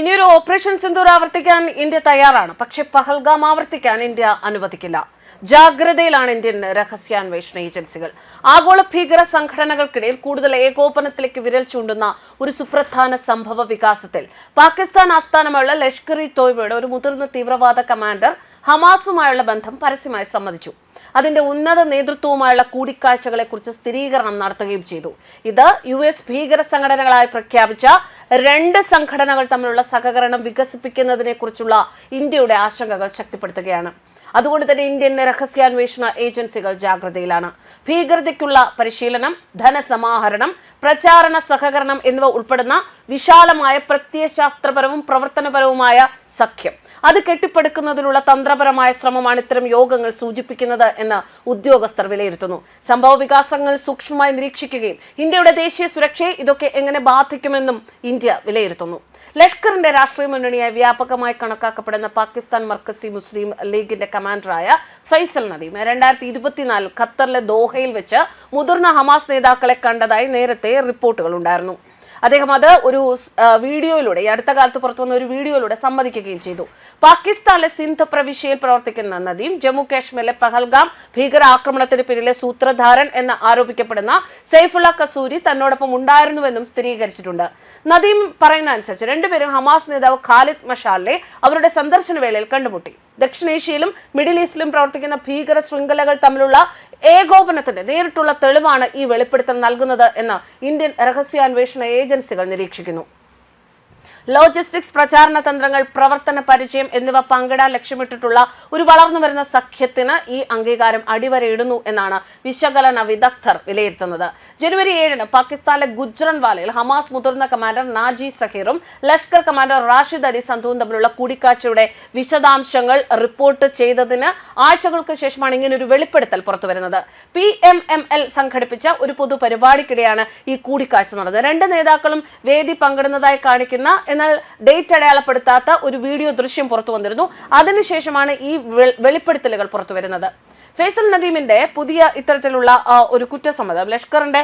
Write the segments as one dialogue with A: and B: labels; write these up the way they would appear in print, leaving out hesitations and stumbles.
A: ഇനിയൊരു ഓപ്പറേഷൻ സിന്ദൂർ ആവർത്തിക്കാൻ ഇന്ത്യ തയ്യാറാണ്. പക്ഷേ പഹൽഗാം ആവർത്തിക്കാൻ ഇന്ത്യ അനുവദിക്കില്ല. ജാഗ്രതയിലാണ് ഇന്ത്യൻ രഹസ്യാന്വേഷണ ഏജൻസികൾ. ആഗോള ഭീകര സംഘടനകൾക്കിടയിൽ കൂടുതൽ ഏകോപനത്തിലേക്ക് വിരൽ ചൂണ്ടുന്ന ഒരു സുപ്രധാന സംഭവ വികാസത്തിൽ പാകിസ്ഥാൻ ആസ്ഥാനമായുള്ള ലഷ്കർ ഇ തോയ്ബയുടെ ഒരു മുതിർന്ന തീവ്രവാദ കമാൻഡർ ഹമാസുമായുള്ള ബന്ധം പരസ്യമായി സമ്മതിച്ചു. അതിന്റെ ഉന്നത നേതൃത്വവുമായുള്ള കൂടിക്കാഴ്ചകളെ കുറിച്ച് സ്ഥിരീകരണം നടത്തുകയും ചെയ്തു. ഇത് US ഭീകര സംഘടനകളായി പ്രഖ്യാപിച്ച രണ്ട് സംഘടനകൾ തമ്മിലുള്ള സഹകരണം വികസിപ്പിക്കുന്നതിനെ കുറിച്ചുള്ള ഇന്ത്യയുടെ ആശങ്കകൾ ശക്തിപ്പെടുത്തുകയാണ്. അതുകൊണ്ട് തന്നെ ഇന്ത്യൻ രഹസ്യാന്വേഷണ ഏജൻസികൾ ജാഗ്രതയിലാണ്. ഭീകരതയ്ക്കുള്ള പരിശീലനം, ധനസമാഹരണം, പ്രചാരണ സഹകരണം എന്നിവ ഉൾപ്പെടുന്ന വിശാലമായ പ്രത്യയശാസ്ത്രപരവും പ്രവർത്തനപരവുമായ സഖ്യം അത് കെട്ടിപ്പടുക്കുന്നതിനുള്ള തന്ത്രപരമായ ശ്രമമാണ് ഇത്തരം യോഗങ്ങൾ സൂചിപ്പിക്കുന്നത് എന്ന് ഉദ്യോഗസ്ഥർ വിലയിരുത്തുന്നു. സംഭവ വികാസങ്ങൾ സൂക്ഷ്മമായി നിരീക്ഷിക്കുകയും ഇന്ത്യയുടെ ദേശീയ സുരക്ഷയെ ഇതൊക്കെ എങ്ങനെ ബാധിക്കുമെന്നും ഇന്ത്യ വിലയിരുത്തുന്നു. ലഷ്കറിന്റെ രാഷ്ട്രീയ മുന്നണിയായി വ്യാപകമായി കണക്കാക്കപ്പെടുന്ന പാകിസ്ഥാൻ മർക്കസി മുസ്ലിം ലീഗിന്റെ കമാൻഡറായ ഫൈസൽ നദീം 2024 ഖത്തറിലെ ദോഹയിൽ വെച്ച് മുതിർന്ന ഹമാസ് നേതാക്കളെ കണ്ടതായി നേരത്തെ റിപ്പോർട്ടുകൾ ഉണ്ടായിരുന്നു. അദ്ദേഹം അത് ഒരു വീഡിയോയിലൂടെ, അടുത്ത കാലത്ത് പുറത്തു വന്ന ഒരു വീഡിയോയിലൂടെ സമ്മതിക്കുകയും ചെയ്തു. പാകിസ്ഥാനിലെ സിന്ധ് പ്രവിശ്യയിൽ പ്രവർത്തിക്കുന്ന നദീം ജമ്മു കാശ്മീരിലെ പഹൽഗാം ഭീകര ആക്രമണത്തിന് പിന്നിലെ സൂത്രധാരൻ എന്ന് ആരോപിക്കപ്പെടുന്ന സൈഫുള്ള കസൂരി തന്നോടൊപ്പം ഉണ്ടായിരുന്നുവെന്നും സ്ഥിരീകരിച്ചിട്ടുണ്ട്. നദീം പറയുന്ന അനുസരിച്ച് രണ്ടുപേരും ഹമാസ് നേതാവ് ഖാലിദ് മഷാലിനെ അവരുടെ സന്ദർശന വേളയിൽ കണ്ടുമുട്ടി. ദക്ഷിണേഷ്യയിലും മിഡിൽ ഈസ്റ്റിലും പ്രവർത്തിക്കുന്ന ഭീകര ശൃംഖലകൾ തമ്മിലുള്ള ഏകോപനത്തിന്റെ നേരിട്ടുള്ള തെളിവാണ് ഈ വെളിപ്പെടുത്തൽ നൽകുന്നത് എന്ന് ഇന്ത്യൻ രഹസ്യാന്വേഷണ ഏജൻസികൾ നിരീക്ഷിക്കുന്നു. ലോജിസ്റ്റിക്സ്, പ്രചാരണ തന്ത്രങ്ങൾ, പ്രവർത്തന പരിചയം എന്നിവ പങ്കിടാൻ ലക്ഷ്യമിട്ടിട്ടുള്ള ഒരു വളർന്നു വരുന്ന സഖ്യത്തിന് ഈ അംഗീകാരം അടിവരയിടുന്നു എന്നാണ് വിശകലന വിദഗ്ധർ വിലയിരുത്തുന്നത്. ജനുവരി 7 പാകിസ്ഥാനിലെ ഗുജ്റൻവാലയിൽ ഹമാസ് മുതിർന്ന കമാൻഡർ നാജി സഹീറും ലഷ്കർ കമാൻഡർ റാഷിദ് അലി സന്ധുവും തമ്മിലുള്ള കൂടിക്കാഴ്ചയുടെ വിശദാംശങ്ങൾ റിപ്പോർട്ട് ചെയ്തതിന് ആഴ്ചകൾക്ക് ശേഷമാണ് ഇങ്ങനൊരു വെളിപ്പെടുത്തൽ പുറത്തുവരുന്നത്. PMML സംഘടിപ്പിച്ച ഒരു പൊതുപരിപാടിക്കിടെയാണ് ഈ കൂടിക്കാഴ്ച നടന്നത്. രണ്ട് നേതാക്കളും വേദി പങ്കിടുന്നതായി കാണിക്കുന്ന എന്നാൽ ഡേറ്റ് അടയാളപ്പെടുത്താത്ത ഒരു വീഡിയോ ദൃശ്യം പുറത്തു വന്നിരുന്നു. അതിനുശേഷമാണ് ഈ വെളിപ്പെടുത്തലുകൾ പുറത്തു വരുന്നത്. ഫൈസൽ നദീമിന്റെ പുതിയ ഇത്തരത്തിലുള്ള ഒരു കുറ്റസമ്മതം ലഷ്കറിന്റെ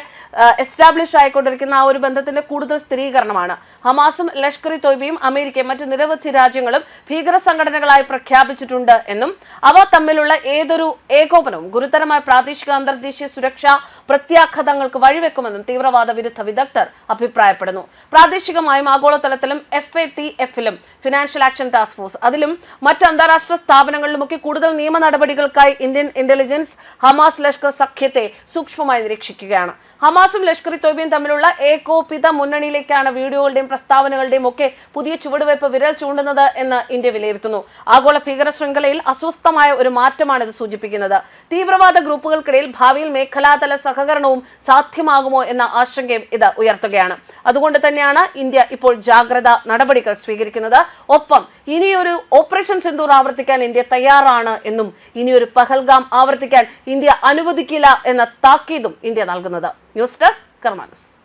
A: എസ്റ്റാബ്ലിഷ് ആയിക്കൊണ്ടിരിക്കുന്ന ആ ഒരു ബന്ധത്തിന്റെ കൂടുതൽ സ്ഥിരീകരണമാണ്. ഹമാസും ലഷ്കർ ഇ തോയ്ബയും അമേരിക്കയും മറ്റ് നിരവധി രാജ്യങ്ങളും ഭീകര സംഘടനകളായി പ്രഖ്യാപിച്ചിട്ടുണ്ട് എന്നും അവ തമ്മിലുള്ള ഏതൊരു ഏകോപനവും ഗുരുതരമായ പ്രാദേശിക അന്തർദേശീയ സുരക്ഷാ പ്രത്യാഘാതങ്ങൾക്ക് വഴിവെക്കുമെന്നും തീവ്രവാദ വിരുദ്ധ വിദഗ്ധർ അഭിപ്രായപ്പെടുന്നു. പ്രാദേശികമായും ആഗോളതലത്തിലും FATF-ലും ഫിനാൻഷ്യൽ ആക്ഷൻ ടാസ്ക് ഫോഴ്സ് അതിലും മറ്റ് അന്താരാഷ്ട്ര സ്ഥാപനങ്ങളിലുമൊക്കെ കൂടുതൽ നിയമ നടപടികൾക്കായി ഇന്ത്യൻ ഇന്റലിജൻസ് ഹമാസ് ലഷ്കർ സഖ്യത്തെ സൂക്ഷ്മമായി നിരീക്ഷിക്കുകയാണ്. ഹമാസും ലഷ്കർ ഇ തോയ്ബയും തമ്മിലുള്ള ഏകോപിത മുന്നണിയിലേക്കാണ് വീഡിയോകളുടെയും പ്രസ്താവനകളുടെയും ഒക്കെ പുതിയ ചുവടുവയ്പ് വിരൽ ചൂണ്ടുന്നത് എന്ന് ഇന്ത്യ വിലയിരുത്തുന്നു. ആഗോള ഭീകര ശൃംഖലയിൽ അസ്വസ്ഥമായ ഒരു മാറ്റമാണ് ഇത് സൂചിപ്പിക്കുന്നത്. തീവ്രവാദ ഗ്രൂപ്പുകൾക്കിടയിൽ ഭാവിയിൽ മേഖലാതല സഹകരണവും സാധ്യമാകുമോ എന്ന ആശങ്കയും ഇത് ഉയർത്തുകയാണ്. അതുകൊണ്ട് തന്നെയാണ് ഇന്ത്യ ഇപ്പോൾ ജാഗ്രത നടപടികൾ സ്വീകരിക്കുന്നത്. ഒപ്പം ഇനിയൊരു ഓപ്പറേഷൻ സിന്ദൂർ ആവർത്തിക്കാൻ ഇന്ത്യ തയ്യാറാണ് എന്നും ഇനിയൊരു പഹൽഗാം ആവർത്തിക്കാൻ ഇന്ത്യ അനുവദിക്കില്ല എന്ന താക്കീതും ഇന്ത്യ നൽകുന്നത്. News desk Karma news.